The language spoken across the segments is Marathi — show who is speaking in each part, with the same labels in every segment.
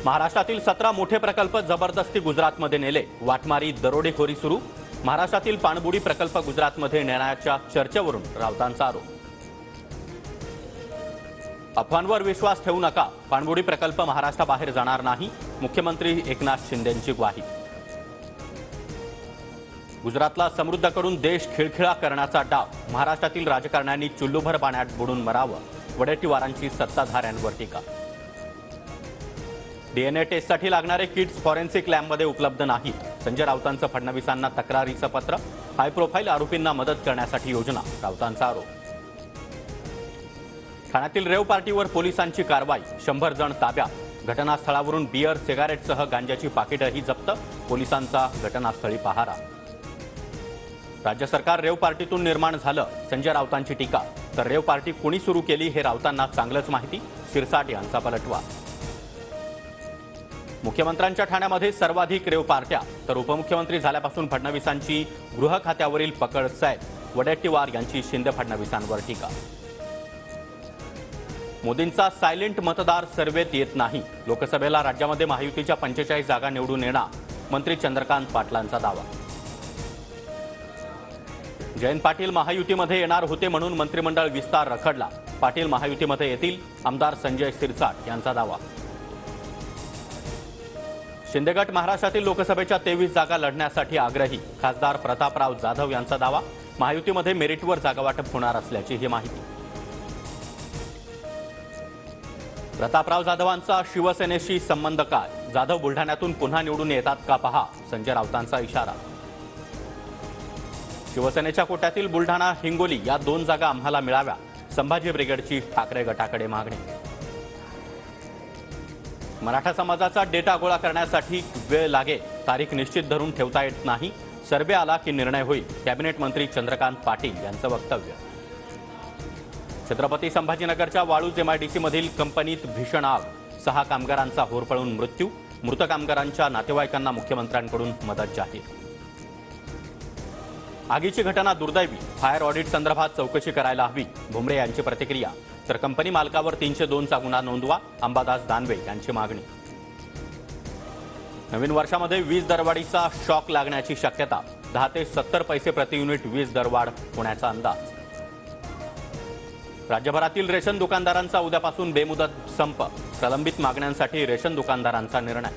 Speaker 1: महाराष्ट्रातील 17 मोठे प्रकल्प जबरदस्ती गुजरातमध्ये नेले. वाटमारी दरोडेखोरी सुरू. महाराष्ट्रातील पाणबुडी प्रकल्प गुजरातमध्ये नेण्याच्या चर्चेवरून राऊतांचा आरोप. अफवांवर विश्वास ठेवू नका. पाणबुडी प्रकल्प महाराष्ट्राबाहेर जाणार नाही. मुख्यमंत्री एकनाथ शिंदेंची ग्वाही. गुजरातला समृद्ध करून देश खिळखिळा करण्याचा डाव. महाराष्ट्रातील राजकारण्यांनी चुल्लूभर पाण्यात बुडून मरावं. वडेट्टीवारांची सत्ताधाऱ्यांवर टीका. डीएनए टेस्टसाठी लागणारे किट्स फॉरेन्सिक लॅबमध्ये उपलब्ध नाहीत. संजय राऊतांचं फडणवीसांना तक्रारीचं पत्र. हाय प्रोफाईल आरोपींना मदत करण्यासाठी योजना. राऊतांचा आरोप. ठाण्यातील रेव पार्टीवर पोलिसांची कारवाई. 100 जण ताब्यात. घटनास्थळावरून बियर सिगारेटसह गांजाची पाकिटही जप्त. पोलिसांचा घटनास्थळी पहारा. राज्य सरकार रेव पार्टीतून निर्माण झालं. संजय राऊतांची टीका. तर रेव पार्टी कोणी सुरू केली हे राऊतांना चांगलंच माहिती. शिरसाट यांचा पलटवार. मुख्यमंत्र्यांच्या ठाण्यामध्ये सर्वाधिक रेव पार्ट्या. तर उपमुख्यमंत्री झाल्यापासून फडणवीसांची गृह खात्यावरील पकड सैल. वडेट्टीवार यांची शिंदे फडणवीसांवर टीका. मोदींचा सायलेंट मतदार सर्व्हेत येत नाही. लोकसभेला राज्यामध्ये महायुतीच्या 45 जागा निवडून येणार. मंत्री चंद्रकांत पाटलांचा दावा. जयंत पाटील महायुतीमध्ये येणार होते म्हणून मंत्रिमंडळ विस्तार रखडला. पाटील महायुतीमध्ये येतील. आमदार संजय शिरसाट यांचा दावा. शिंदे गट महाराष्ट्रातील लोकसभेच्या 23 जागा लढण्यासाठी आग्रही. खासदार प्रतापराव जाधव यांचा दावा. महायुतीमध्ये मेरिटवर जागा वाटप होणार असल्याची ही माहिती. प्रतापराव जाधवांचा शिवसेनेशी संबंध काय? जाधव बुलढाण्यातून पुन्हा निवडून येतात का पहा. संजय राऊतांचा इशारा. शिवसेनेच्या कोट्यातील बुलढाणा हिंगोली या 2 जागा आम्हाला मिळाव्या. संभाजी ब्रिगेडची ठाकरे गटाकडे मागणी. मराठा समाजाचा डेटा गोळा करण्यासाठी वेळ लागेल. तारीख निश्चित धरून ठेवता येत नाही. सर्वे आला की निर्णय होईल. कॅबिनेट मंत्री चंद्रकांत पाटील यांचं वक्तव्य. छत्रपती संभाजीनगरच्या वाळूज एमआयडीसी मधील कंपनीत भीषण आग. 6 कामगारांचा होरपळून मृत्यू. मृत कामगारांच्या नातेवाईकांना मुख्यमंत्र्यांकडून मदत जाहीर. आगीची घटना दुर्दैवी. फायर ऑडिट संदर्भात चौकशी करायला हवी. भुमरे यांची प्रतिक्रिया. तर कंपनी मालकावर 302चा गुन्हा नोंदवा. अंबादास दानवे यांची मागणी. नवीन वर्षामध्ये वीज दरवाढीचा शॉक लागण्याची शक्यता. 10 ते 70 पैसे प्रति युनिट वीज दरवाढ होण्याचा अंदाज. राज्यभरातील रेशन दुकानदारांचा उद्यापासून बेमुदत संप. प्रलंबित मागण्यांसाठी रेशन दुकानदारांचा निर्णय.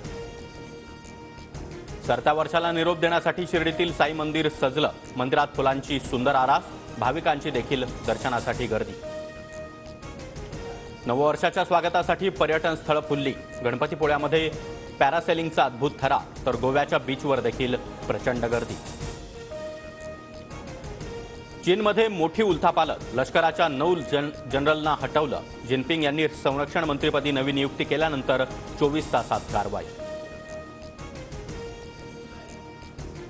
Speaker 1: सरत्या वर्षाला निरोप देण्यासाठी शिर्डीतील साई मंदिर सजलं. मंदिरात फुलांची सुंदर आरास. भाविकांची देखील दर्शनासाठी गर्दी. नववर्षाच्या स्वागतासाठी पर्यटन स्थळं फुलली. गणपतीपुळ्यामध्ये पॅरासेलिंगचा अद्भुत थरा. तर गोव्याच्या बीचवर देखील प्रचंड गर्दी. चीनमध्ये मोठी उलथापालट. लष्कराच्या 9 जनरलना हटवलं. जिनपिंग यांनी संरक्षण मंत्रीपदी नवी नियुक्ती केल्यानंतर 24 तासात कारवाई.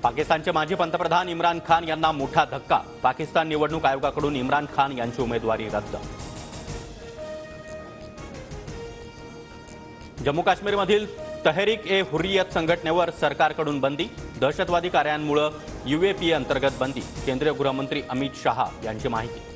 Speaker 1: पाकिस्तानचे माजी पंतप्रधान इम्रान खान यांना मोठा धक्का. पाकिस्तान निवडणूक आयोगाकडून इम्रान खान यांची उमेदवारी रद्द. जम्मू काश्मीरमधील तहरीक-ए-हुर्रियत संघटनेवर सरकारकडून बंदी. दहशतवादी कार्यांमुळे यूएपीए अंतर्गत बंदी. केंद्रीय गृहमंत्री अमित शहा यांची माहिती.